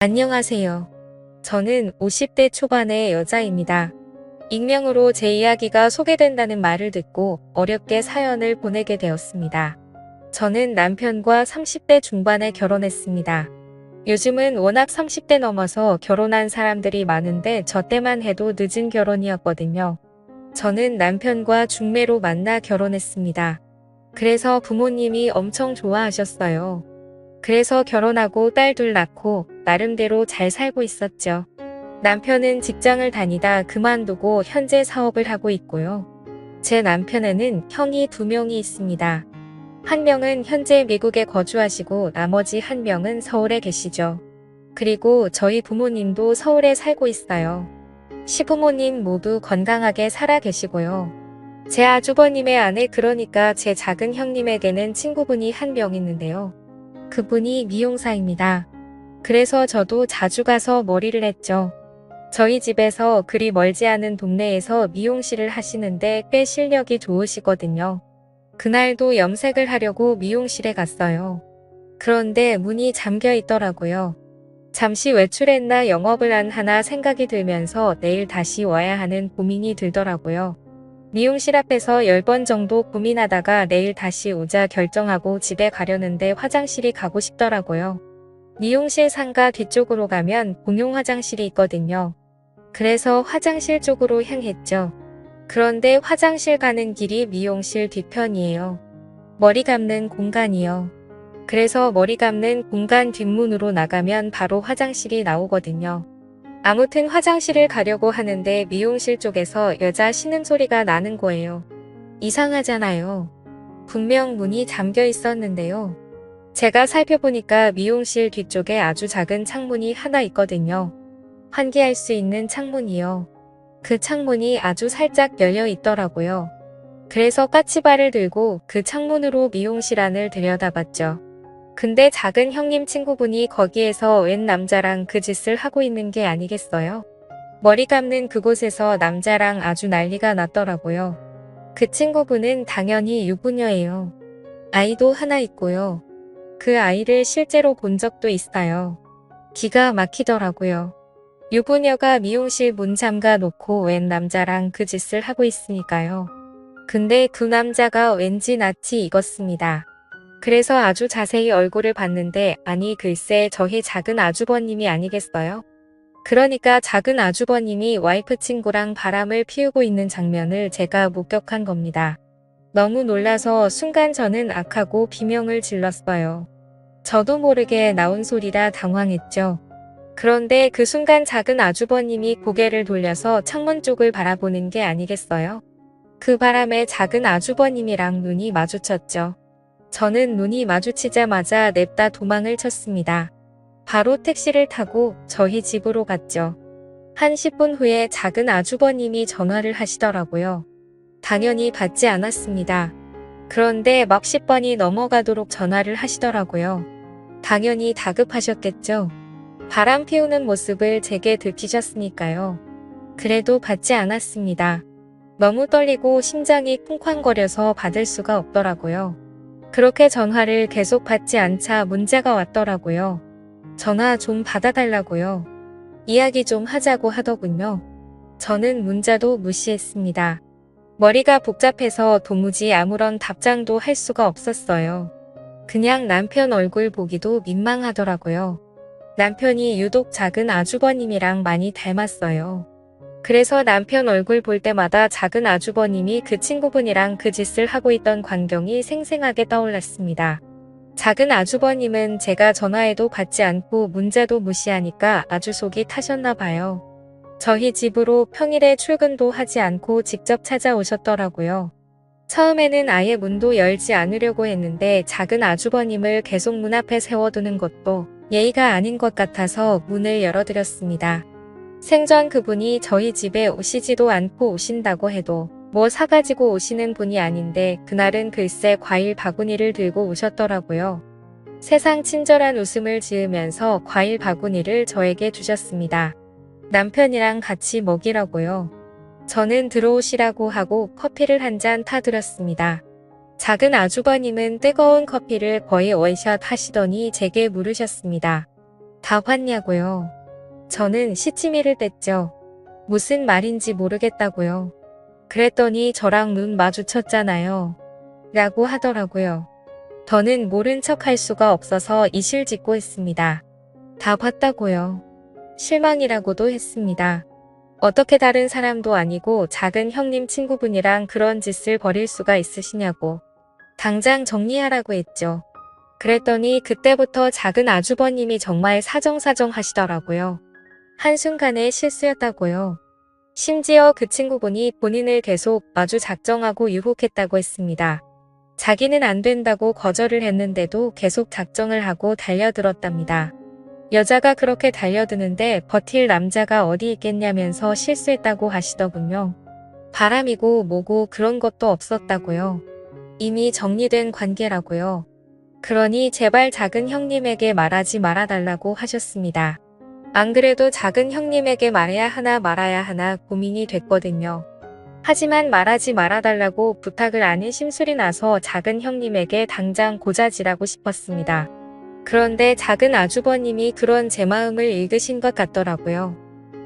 안녕하세요. 저는 50대 초반의 여자입니다. 익명으로 제 이야기가 소개된다는 말을 듣고 어렵게 사연을 보내게 되었습니다. 저는 남편과 30대 중반에 결혼했습니다. 요즘은 워낙 30대 넘어서 결혼한 사람들이 많은데 저 때만 해도 늦은 결혼이었거든요. 저는 남편과 중매로 만나 결혼했습니다. 그래서 부모님이 엄청 좋아하셨어요. 그래서 결혼하고 딸 둘 낳고 나름대로 잘 살고 있었죠. 남편은 직장을 다니다 그만두고 현재 사업을 하고 있고요. 제 남편에는 형이 2명이 있습니다. 한 명은 현재 미국에 거주하시고 나머지 한 명은 서울에 계시죠. 그리고 저희 부모님도 서울에 살고 있어요. 시부모님 모두 건강하게 살아 계시고요. 제 아주버님의 아내 그러니까 제 작은 형님에게는 친구분이 한 명 있는데요. 그분이 미용사입니다. 그래서 저도 자주 가서 머리를 했죠. 저희 집에서 그리 멀지 않은 동네에서 미용실을 하시는데 꽤 실력이 좋으시거든요. 그날도 염색을 하려고 미용실에 갔어요. 그런데 문이 잠겨 있더라고요. 잠시 외출했나 영업을 안 하나 생각이 들면서 내일 다시 와야 하는 고민이 들더라고요. 미용실 앞에서 10번 정도 고민하다가 내일 다시 오자 결정하고 집에 가려는데 화장실이 가고 싶더라고요. 미용실 상가 뒤쪽으로 가면 공용 화장실이 있거든요. 그래서 화장실 쪽으로 향했죠. 그런데 화장실 가는 길이 미용실 뒤편이에요. 머리 감는 공간이요. 그래서 머리 감는 공간 뒷문으로 나가면 바로 화장실이 나오거든요. 아무튼 화장실을 가려고 하는데 미용실 쪽에서 여자 신음소리가 나는 거예요. 이상하잖아요. 분명 문이 잠겨 있었는데요. 제가 살펴보니까 미용실 뒤쪽에 아주 작은 창문이 하나 있거든요. 환기할 수 있는 창문이요. 그 창문이 아주 살짝 열려 있더라고요. 그래서 까치발을 들고 그 창문으로 미용실 안을 들여다봤죠. 근데 작은 형님 친구분이 거기에서 웬 남자랑 그 짓을 하고 있는 게 아니겠어요? 머리 감는 그곳에서 남자랑 아주 난리가 났더라고요. 그 친구분은 당연히 유부녀예요. 아이도 하나 있고요. 그 아이를 실제로 본 적도 있어요. 기가 막히더라고요. 유부녀가 미용실 문 잠가 놓고 웬 남자랑 그 짓을 하고 있으니까요. 근데 그 남자가 왠지 낯이 익었습니다. 그래서 아주 자세히 얼굴을 봤는데 아니 글쎄 저희 작은 아주버님이 아니겠어요? 그러니까 작은 아주버님이 와이프 친구랑 바람을 피우고 있는 장면을 제가 목격한 겁니다. 너무 놀라서 순간 저는 악하고 비명을 질렀어요. 저도 모르게 나온 소리라 당황했죠. 그런데 그 순간 작은 아주버님이 고개를 돌려서 창문 쪽을 바라보는 게 아니겠어요? 그 바람에 작은 아주버님이랑 눈이 마주쳤죠. 저는 눈이 마주치자마자 냅다 도망을 쳤습니다. 바로 택시를 타고 저희 집으로 갔죠. 한 10분 후에 작은 아주버님이 전화를 하시더라고요. 당연히 받지 않았습니다. 그런데 막 10번이 넘어가도록 전화를 하시더라고요. 당연히 다급하셨겠죠. 바람 피우는 모습을 제게 들키셨으니까요. 그래도 받지 않았습니다. 너무 떨리고 심장이 쿵쾅거려서 받을 수가 없더라고요. 그렇게 전화를 계속 받지 않자 문자가 왔더라고요. 전화 좀 받아달라고요. 이야기 좀 하자고 하더군요. 저는 문자도 무시했습니다. 머리가 복잡해서 도무지 아무런 답장도 할 수가 없었어요. 그냥 남편 얼굴 보기도 민망하더라고요. 남편이 유독 작은 아주버님이랑 많이 닮았어요. 그래서 남편 얼굴 볼 때마다 작은 아주버님이 그 친구분이랑 그 짓을 하고 있던 광경이 생생하게 떠올랐습니다. 작은 아주버님은 제가 전화해도 받지 않고 문자도 무시하니까 아주 속이 타셨나 봐요. 저희 집으로 평일에 출근도 하지 않고 직접 찾아오셨더라고요. 처음에는 아예 문도 열지 않으려고 했는데 작은 아주버님을 계속 문 앞에 세워두는 것도 예의가 아닌 것 같아서 문을 열어드렸습니다. 생전 그분이 저희 집에 오시지도 않고 오신다고 해도 뭐 사가지고 오시는 분이 아닌데 그날은 글쎄 과일 바구니를 들고 오셨더라고요. 세상 친절한 웃음을 지으면서 과일 바구니를 저에게 주셨습니다. 남편이랑 같이 먹이라고요. 저는 들어오시라고 하고 커피를 한 잔 타드렸습니다. 작은 아주버님은 뜨거운 커피를 거의 원샷 하시더니 제게 물으셨습니다. 다 왔냐고요. 저는 시치미를 뗐죠. 무슨 말인지 모르겠다고요. 그랬더니 저랑 눈 마주쳤잖아요. 라고 하더라고요. 더는 모른 척 할 수가 없어서 이실직고 했습니다. 다 봤다고요. 실망이라고도 했습니다. 어떻게 다른 사람도 아니고 작은 형님 친구분이랑 그런 짓을 벌일 수가 있으시냐고. 당장 정리하라고 했죠. 그랬더니 그때부터 작은 아주버님이 정말 사정사정 하시더라고요. 한순간에 실수였다고요. 심지어 그 친구분이 본인을 계속 마주 작정하고 유혹했다고 했습니다. 자기는 안 된다고 거절을 했는데도 계속 작정을 하고 달려들었답니다. 여자가 그렇게 달려드는데 버틸 남자가 어디 있겠냐면서 실수했다고 하시더군요. 바람이고 뭐고 그런 것도 없었다고요. 이미 정리된 관계라고요. 그러니 제발 작은 형님에게 말하지 말아달라고 하셨습니다. 안 그래도 작은 형님에게 말해야 하나 말아야 하나 고민이 됐거든요. 하지만 말하지 말아달라고 부탁을 안 해 심술이 나서 작은 형님에게 당장 고자질하고 싶었습니다. 그런데 작은 아주버님이 그런 제 마음을 읽으신 것 같더라고요.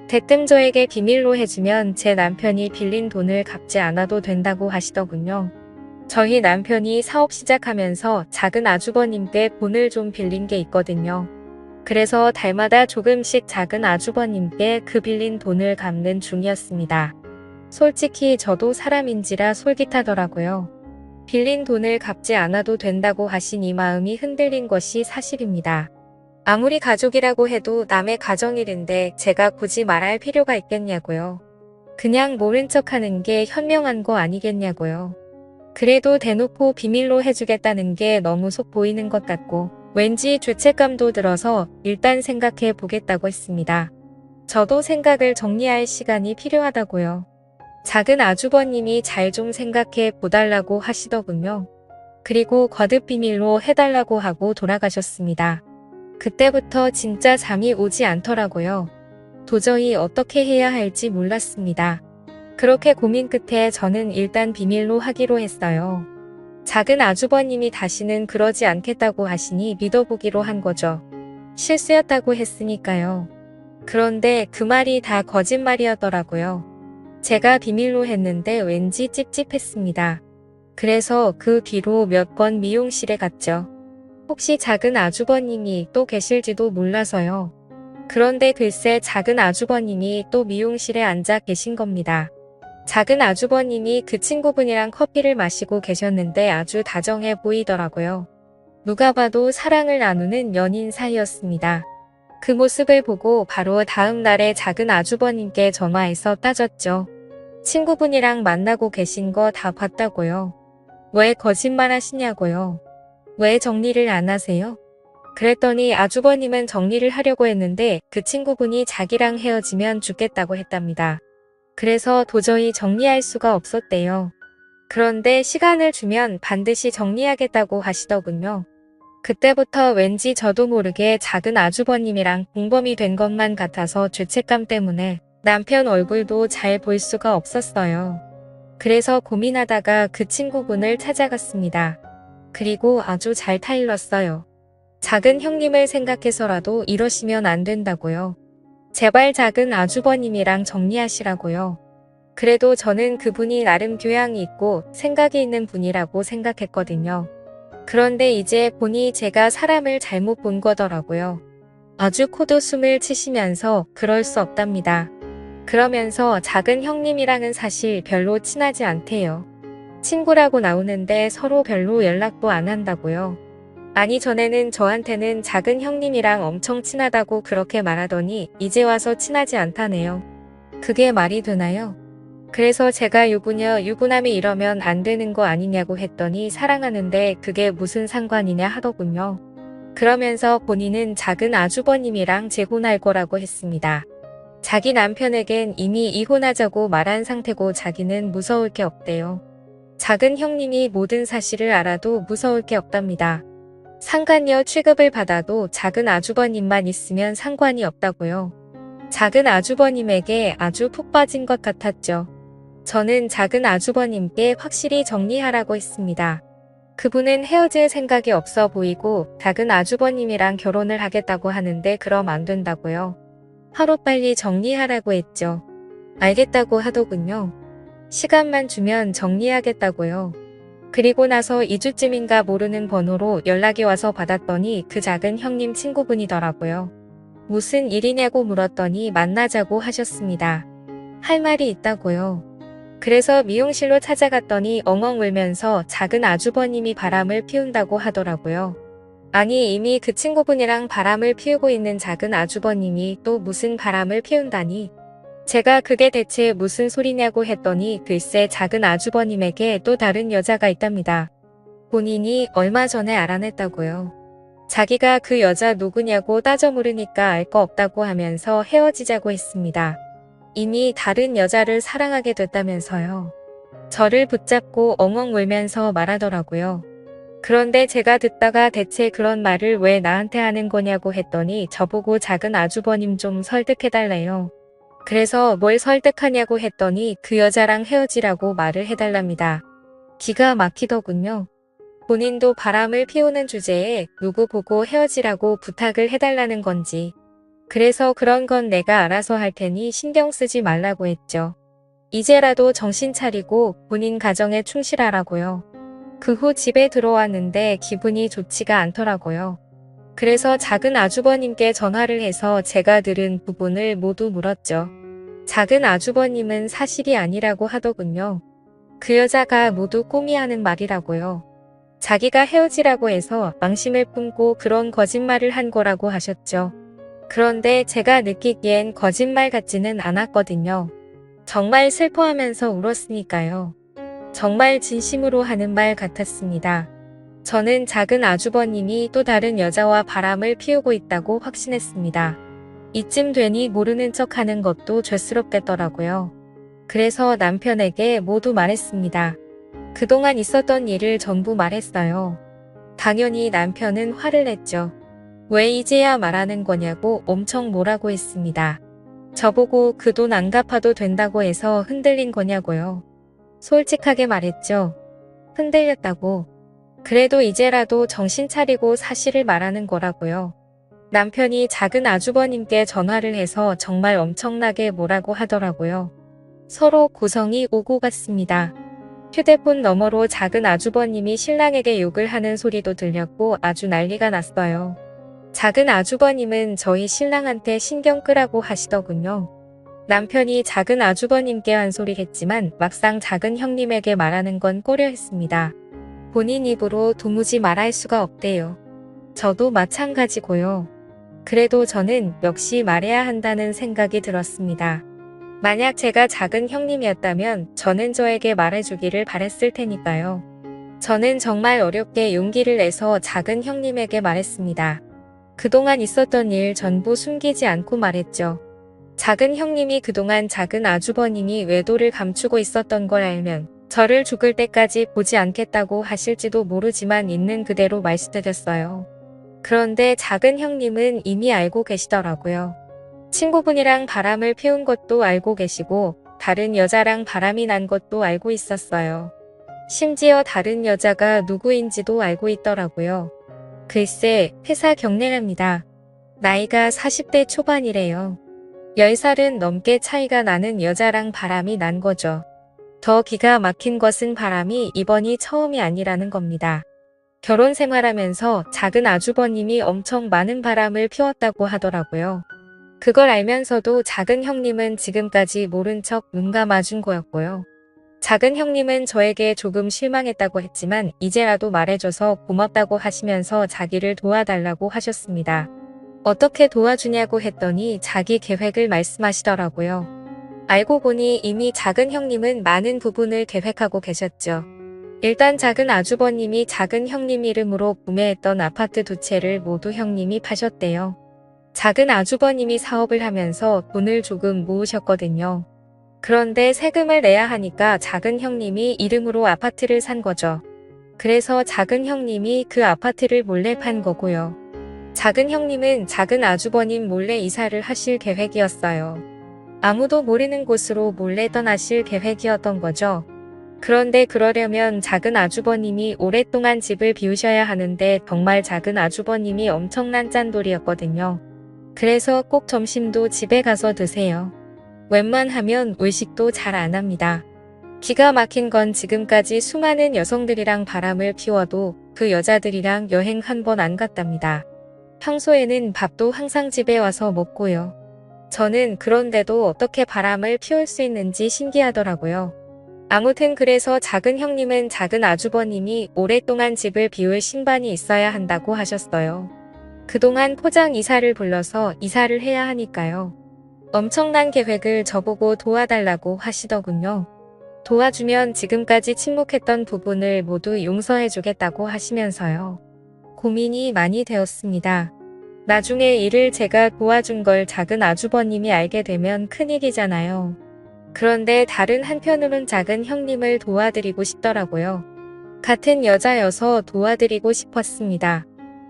대뜸 저에게 비밀로 해주면 제 남편이 빌린 돈을 갚지 않아도 된다고 하시더군요. 저희 남편이 사업 시작하면서 작은 아주버님께 돈을 좀 빌린 게 있거든요. 그래서 달마다 조금씩 작은 아주버님께 그 빌린 돈을 갚는 중이었습니다. 솔직히 저도 사람인지라 솔깃하더라고요. 빌린 돈을 갚지 않아도 된다고 하신 이 마음이 흔들린 것이 사실입니다. 아무리 가족이라고 해도 남의 가정일인데 제가 굳이 말할 필요가 있겠냐고요. 그냥 모른 척하는 게 현명한 거 아니겠냐고요. 그래도 대놓고 비밀로 해주겠다는 게 너무 속 보이는 것 같고 왠지 죄책감도 들어서 일단 생각해 보겠다고 했습니다. 저도 생각을 정리할 시간이 필요하다고요. 작은 아주버님이 잘 좀 생각해 보달라고 하시더군요. 그리고 거듭 비밀로 해달라고 하고 돌아가셨습니다. 그때부터 진짜 잠이 오지 않더라고요. 도저히 어떻게 해야 할지 몰랐습니다. 그렇게 고민 끝에 저는 일단 비밀로 하기로 했어요. 작은 아주버님이 다시는 그러지 않겠다고 하시니 믿어보기로 한 거죠. 실수였다고 했으니까요. 그런데 그 말이 다 거짓말이었더라고요. 제가 비밀로 했는데 왠지 찝찝했습니다. 그래서 그 뒤로 몇 번 미용실에 갔죠. 혹시 작은 아주버님이 또 계실지도 몰라서요. 그런데 글쎄 작은 아주버님이 또 미용실에 앉아 계신 겁니다. 작은 아주버님이 그 친구분이랑 커피를 마시고 계셨는데 아주 다정해 보이더라고요. 누가 봐도 사랑을 나누는 연인 사이였습니다. 그 모습을 보고 바로 다음 날에 작은 아주버님께 전화해서 따졌죠. 친구분이랑 만나고 계신 거 다 봤다고요. 왜 거짓말 하시냐고요. 왜 정리를 안 하세요? 그랬더니 아주버님은 정리를 하려고 했는데 그 친구분이 자기랑 헤어지면 죽겠다고 했답니다. 그래서 도저히 정리할 수가 없었대요. 그런데 시간을 주면 반드시 정리하겠다고 하시더군요. 그때부터 왠지 저도 모르게 작은 아주버님이랑 공범이 된 것만 같아서 죄책감 때문에 남편 얼굴도 잘 볼 수가 없었어요. 그래서 고민하다가 그 친구분을 찾아갔습니다. 그리고 아주 잘 타일렀어요. 작은 형님을 생각해서라도 이러시면 안 된다고요. 제발 작은 아주버님이랑 정리하시라고요. 그래도 저는 그분이 나름 교양이 있고 생각이 있는 분이라고 생각했거든요. 그런데 이제 보니 제가 사람을 잘못 본 거더라고요. 아주 코도 숨을 치시면서 그럴 수 없답니다. 그러면서 작은 형님이랑은 사실 별로 친하지 않대요. 친구라고 나오는데 서로 별로 연락도 안 한다고요. 아니 전에는 저한테는 작은 형님이랑 엄청 친하다고 그렇게 말하더니 이제 와서 친하지 않다네요. 그게 말이 되나요? 그래서 제가 유부남이 이러면 안 되는 거 아니냐고 했더니 사랑하는데 그게 무슨 상관이냐 하더군요. 그러면서 본인은 작은 아주버님이랑 재혼할 거라고 했습니다. 자기 남편에겐 이미 이혼하자고 말한 상태고 자기는 무서울 게 없대요. 작은 형님이 모든 사실을 알아도 무서울 게 없답니다. 상간녀 취급을 받아도 작은 아주버님만 있으면 상관이 없다고요. 작은 아주버님에게 아주 푹 빠진 것 같았죠. 저는 작은 아주버님께 확실히 정리하라고 했습니다. 그분은 헤어질 생각이 없어 보이고 작은 아주버님이랑 결혼을 하겠다고 하는데 그럼 안 된다고요. 하루빨리 정리하라고 했죠. 알겠다고 하더군요. 시간만 주면 정리하겠다고요. 그리고 나서 2주쯤인가 모르는 번호로 연락이 와서 받았더니 그 작은 형님 친구분이더라고요. 무슨 일이냐고 물었더니 만나자고 하셨습니다. 할 말이 있다고요. 그래서 미용실로 찾아갔더니 엉엉 울면서 작은 아주버님이 바람을 피운다고 하더라고요. 아니 이미 그 친구분이랑 바람을 피우고 있는 작은 아주버님이 또 무슨 바람을 피운다니. 제가 그게 대체 무슨 소리냐고 했더니 글쎄 작은 아주버님에게 또 다른 여자가 있답니다. 본인이 얼마 전에 알아냈다고요. 자기가 그 여자 누구냐고 따져 물으니까 알 거 없다고 하면서 헤어지자고 했습니다. 이미 다른 여자를 사랑하게 됐다면서요. 저를 붙잡고 엉엉 울면서 말하더라고요. 그런데 제가 듣다가 대체 그런 말을 왜 나한테 하는 거냐고 했더니 저보고 작은 아주버님 좀 설득해달래요. 그래서 뭘 설득하냐고 했더니 그 여자랑 헤어지라고 말을 해달랍니다. 기가 막히더군요. 본인도 바람을 피우는 주제에 누구 보고 헤어지라고 부탁을 해달라는 건지. 그래서 그런 건 내가 알아서 할 테니 신경 쓰지 말라고 했죠. 이제라도 정신 차리고 본인 가정에 충실하라고요. 그 후 집에 들어왔는데 기분이 좋지가 않더라고요. 그래서 작은 아주버님께 전화를 해서 제가 들은 부분을 모두 물었죠. 작은 아주버님은 사실이 아니라고 하더군요. 그 여자가 모두 꿈이 하는 말이라고요. 자기가 헤어지라고 해서 망심을 품고 그런 거짓말을 한 거라고 하셨죠. 그런데 제가 느끼기엔 거짓말 같지는 않았거든요. 정말 슬퍼하면서 울었으니까요. 정말 진심으로 하는 말 같았습니다. 저는 작은 아주버님이 또 다른 여자와 바람을 피우고 있다고 확신했습니다. 이쯤 되니 모르는 척 하는 것도 죄스럽겠더라고요. 그래서 남편에게 모두 말했습니다. 그동안 있었던 일을 전부 말했어요. 당연히 남편은 화를 냈죠. 왜 이제야 말하는 거냐고 엄청 뭐라고 했습니다. 저보고 그 돈 안 갚아도 된다고 해서 흔들린 거냐고요. 솔직하게 말했죠. 흔들렸다고. 그래도 이제라도 정신 차리고 사실을 말하는 거라고요. 남편이 작은 아주버님께 전화를 해서 정말 엄청나게 뭐라고 하더라고요. 서로 고성이 오고 갔습니다. 휴대폰 너머로 작은 아주버님이 신랑에게 욕을 하는 소리도 들렸고 아주 난리가 났어요. 작은 아주버님은 저희 신랑한테 신경 끄라고 하시더군요. 남편이 작은 아주버님께 한 소리 했지만 막상 작은 형님에게 말하는 건 꺼려했습니다. 본인 입으로 도무지 말할 수가 없대요. 저도 마찬가지고요. 그래도 저는 역시 말해야 한다는 생각이 들었습니다. 만약 제가 작은 형님이었다면 저는 저에게 말해주기를 바랬을 테니까요. 저는 정말 어렵게 용기를 내서 작은 형님에게 말했습니다. 그동안 있었던 일 전부 숨기지 않고 말했죠. 작은 형님이 그동안 작은 아주버님이 외도를 감추고 있었던 걸 알면 저를 죽을 때까지 보지 않겠다고 하실지도 모르지만 있는 그대로 말씀드렸어요. 그런데 작은 형님은 이미 알고 계시더라고요. 친구분이랑 바람을 피운 것도 알고 계시고 다른 여자랑 바람이 난 것도 알고 있었어요. 심지어 다른 여자가 누구인지도 알고 있더라고요. 글쎄, 회사 경례랍니다. 나이가 40대 초반이래요. 10살은 넘게 차이가 나는 여자랑 바람이 난 거죠. 더 기가 막힌 것은 바람이 이번이 처음이 아니라는 겁니다. 결혼 생활하면서 작은 아주버님이 엄청 많은 바람을 피웠다고 하더라고요. 그걸 알면서도 작은 형님은 지금까지 모른 척 눈 감아준 거였고요. 작은 형님은 저에게 조금 실망했다고 했지만 이제라도 말해줘서 고맙다고 하시면서 자기를 도와달라고 하셨습니다. 어떻게 도와주냐고 했더니 자기 계획을 말씀하시더라고요. 알고 보니 이미 작은 형님은 많은 부분을 계획하고 계셨죠. 일단 작은 아주버님이 작은 형님 이름으로 구매했던 아파트 2채를 모두 형님이 파셨대요. 작은 아주버님이 사업을 하면서 돈을 조금 모으셨거든요. 그런데 세금을 내야 하니까 작은 형님이 이름으로 아파트를 산 거죠. 그래서 작은 형님이 그 아파트를 몰래 판 거고요. 작은 형님은 작은 아주버님 몰래 이사를 하실 계획이었어요. 아무도 모르는 곳으로 몰래 떠나실 계획이었던 거죠. 그런데 그러려면 작은 아주버님이 오랫동안 집을 비우셔야 하는데 정말 작은 아주버님이 엄청난 짠돌이었거든요. 그래서 꼭 점심도 집에 가서 드세요. 웬만하면 외식도 잘 안 합니다. 기가 막힌 건 지금까지 수많은 여성들이랑 바람을 피워도 그 여자들이랑 여행 한 번 안 갔답니다. 평소에는 밥도 항상 집에 와서 먹고요. 저는 그런데도 어떻게 바람을 피울 수 있는지 신기하더라고요. 아무튼 그래서 작은 형님은 작은 아주버님이 오랫동안 집을 비울 신반이 있어야 한다고 하셨어요. 그동안 포장 이사를 불러서 이사를 해야 하니까요. 엄청난 계획을 저보고 도와달라고 하시더군요. 도와주면 지금까지 침묵했던 부분을 모두 용서해주겠다고 하시면서요. 고민이 많이 되었습니다. 나중에 일을 제가 도와준 걸 작은 아주버님이 알게 되면 큰일이잖아요. 그런데 다른 한편으론 작은 형님을 도와드리고 싶더라고요. 같은 여자여서 도와드리고 싶었습니다.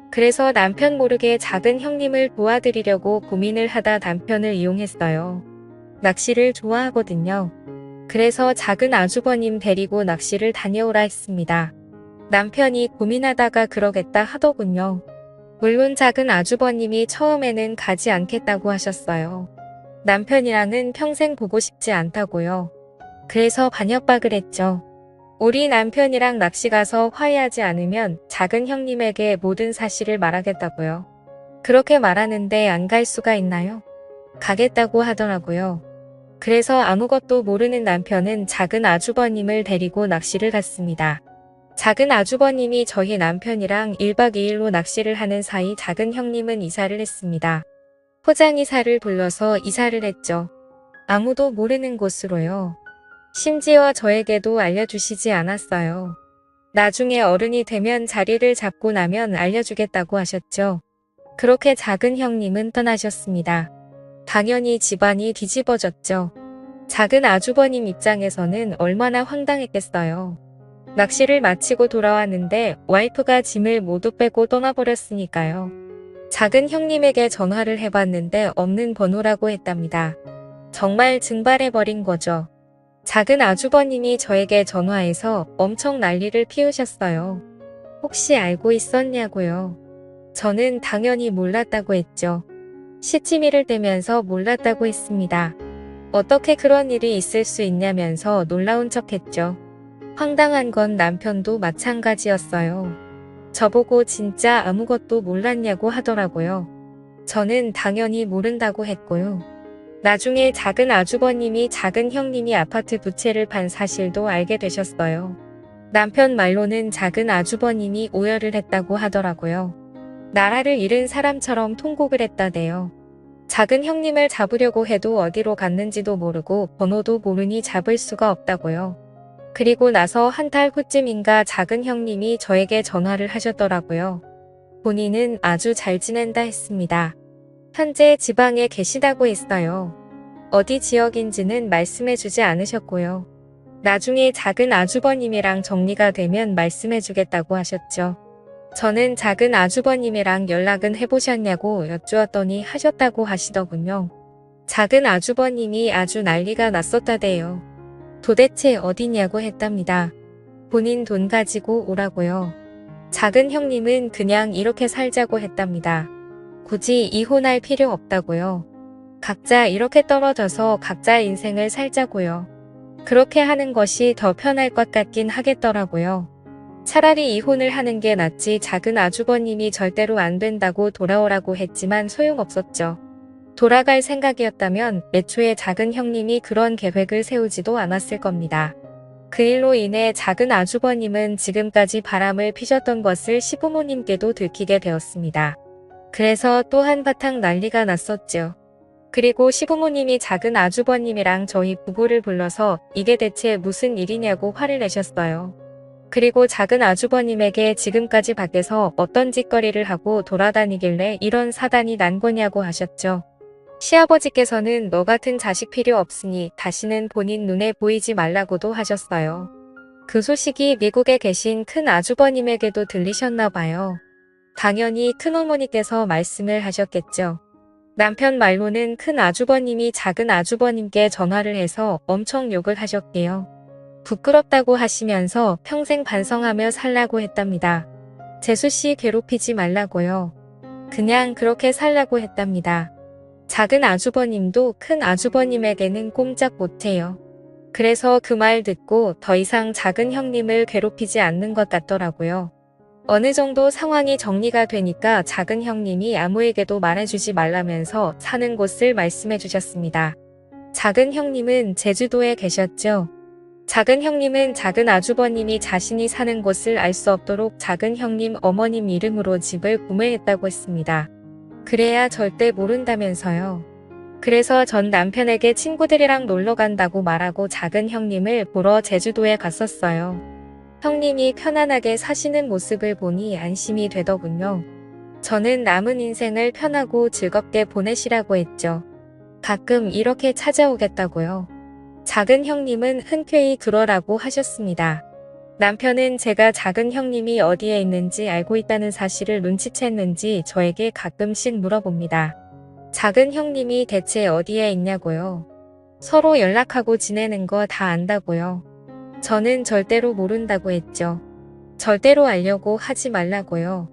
그래서 남편 모르게 작은 형님을 도와드리려고 고민을 하다 남편을 이용했어요. 낚시를 좋아하거든요. 그래서 작은 아주버님 데리고 낚시를 다녀오라 했습니다. 남편이 고민하다가 그러겠다 하더군요. 물론 작은 아주버님이 처음에는 가지 않겠다고 하셨어요. 남편이랑은 평생 보고 싶지 않다고요. 그래서 반협박을 했죠. 우리 남편이랑 낚시 가서 화해하지 않으면 작은 형님에게 모든 사실을 말하겠다고요. 그렇게 말하는데 안 갈 수가 있나요? 가겠다고 하더라고요. 그래서 아무것도 모르는 남편은 작은 아주버님을 데리고 낚시를 갔습니다. 작은 아주버님이 저희 남편이랑 1박 2일로 낚시를 하는 사이 작은 형님은 이사를 했습니다. 포장 이사를 불러서 이사를 했죠. 아무도 모르는 곳으로요. 심지어 저에게도 알려주시지 않았어요. 나중에 어른이 되면 자리를 잡고 나면 알려주겠다고 하셨죠. 그렇게 작은 형님은 떠나셨습니다. 당연히 집안이 뒤집어졌죠. 작은 아주버님 입장에서는 얼마나 황당했겠어요. 낚시를 마치고 돌아왔는데 와이프가 짐을 모두 빼고 떠나버렸으니까요. 작은 형님에게 전화를 해봤는데 없는 번호라고 했답니다. 정말 증발해버린 거죠. 작은 아주버님이 저에게 전화해서 엄청 난리를 피우셨어요. 혹시 알고 있었냐고요. 저는 당연히 몰랐다고 했죠. 시치미를 대면서 몰랐다고 했습니다. 어떻게 그런 일이 있을 수 있냐면서 놀라운 척했죠. 황당한 건 남편도 마찬가지였어요. 저보고 진짜 아무것도 몰랐냐고 하더라고요. 저는 당연히 모른다고 했고요. 나중에 작은 아주버님이 작은 형님이 아파트 두 채를 판 사실도 알게 되셨어요. 남편 말로는 작은 아주버님이 오열을 했다고 하더라고요. 나라를 잃은 사람처럼 통곡을 했다네요. 작은 형님을 잡으려고 해도 어디로 갔는지도 모르고 번호도 모르니 잡을 수가 없다고요. 그리고 나서 한 달 후쯤인가 작은 형님이 저에게 전화를 하셨더라고요. 본인은 아주 잘 지낸다 했습니다. 현재 지방에 계시다고 했어요. 어디 지역인지는 말씀해주지 않으셨고요. 나중에 작은 아주버님이랑 정리가 되면 말씀해주겠다고 하셨죠. 저는 작은 아주버님이랑 연락은 해보셨냐고 여쭈었더니 하셨다고 하시더군요. 작은 아주버님이 아주 난리가 났었다대요. 도대체 어디냐고 했답니다. 본인 돈 가지고 오라고요. 작은 형님은 그냥 이렇게 살자고 했답니다. 굳이 이혼할 필요 없다고요. 각자 이렇게 떨어져서 각자 인생을 살자고요. 그렇게 하는 것이 더 편할 것 같긴 하겠더라고요. 차라리 이혼을 하는 게 낫지. 작은 아주버님이 절대로 안 된다고 돌아오라고 했지만 소용없었죠. 돌아갈 생각이었다면 애초에 작은 형님이 그런 계획을 세우지도 않았을 겁니다. 그 일로 인해 작은 아주버님은 지금까지 바람을 피셨던 것을 시부모님께도 들키게 되었습니다. 그래서 또 한바탕 난리가 났었죠. 그리고 시부모님이 작은 아주버님이랑 저희 부부를 불러서 이게 대체 무슨 일이냐고 화를 내셨어요. 그리고 작은 아주버님에게 지금까지 밖에서 어떤 짓거리를 하고 돌아다니길래 이런 사단이 난 거냐고 하셨죠. 시아버지께서는 너 같은 자식 필요 없으니 다시는 본인 눈에 보이지 말라고도 하셨어요. 그 소식이 미국에 계신 큰 아주버님에게도 들리셨나 봐요. 당연히 큰어머니께서 말씀을 하셨겠죠. 남편 말로는 큰 아주버님이 작은 아주버님께 전화를 해서 엄청 욕을 하셨대요. 부끄럽다고 하시면서 평생 반성하며 살라고 했답니다. 재수씨 괴롭히지 말라고요. 그냥 그렇게 살라고 했답니다. 작은 아주버님도 큰 아주버님에게는 꼼짝 못해요. 그래서 그 말 듣고 더 이상 작은 형님을 괴롭히지 않는 것 같더라고요. 어느 정도 상황이 정리가 되니까 작은 형님이 아무에게도 말해주지 말라면서 사는 곳을 말씀해 주셨습니다. 작은 형님은 제주도에 계셨죠. 작은 형님은 작은 아주버님이 자신이 사는 곳을 알 수 없도록 작은 형님 어머님 이름으로 집을 구매했다고 했습니다. 그래야 절대 모른다면서요. 그래서 전 남편에게 친구들이랑 놀러 간다고 말하고 작은 형님을 보러 제주도에 갔었어요. 형님이 편안하게 사시는 모습을 보니 안심이 되더군요. 저는 남은 인생을 편하고 즐겁게 보내시라고 했죠. 가끔 이렇게 찾아오겠다고요. 작은 형님은 흔쾌히 그러라고 하셨습니다. 남편은 제가 작은 형님이 어디에 있는지 알고 있다는 사실을 눈치챘는지 저에게 가끔씩 물어봅니다. 작은 형님이 대체 어디에 있냐고요? 서로 연락하고 지내는 거 다 안다고요. 저는 절대로 모른다고 했죠. 절대로 알려고 하지 말라고요.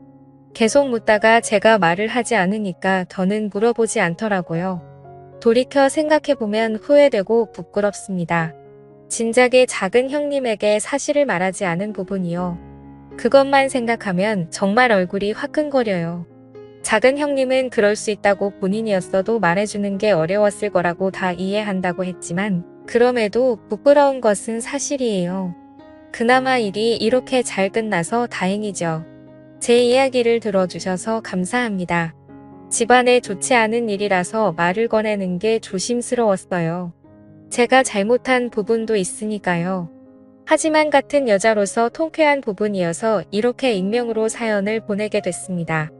계속 묻다가 제가 말을 하지 않으니까 더는 물어보지 않더라고요. 돌이켜 생각해보면 후회되고 부끄럽습니다. 진작에 작은 형님에게 사실을 말하지 않은 부분이요. 그것만 생각하면 정말 얼굴이 화끈거려요. 작은 형님은 그럴 수 있다고 본인이었어도 말해주는 게 어려웠을 거라고 다 이해한다고 했지만 그럼에도 부끄러운 것은 사실이에요. 그나마 일이 이렇게 잘 끝나서 다행이죠. 제 이야기를 들어주셔서 감사합니다. 집안에 좋지 않은 일이라서 말을 꺼내는 게 조심스러웠어요. 제가 잘못한 부분도 있으니까요. 하지만 같은 여자로서 통쾌한 부분이어서 이렇게 익명으로 사연을 보내게 됐습니다.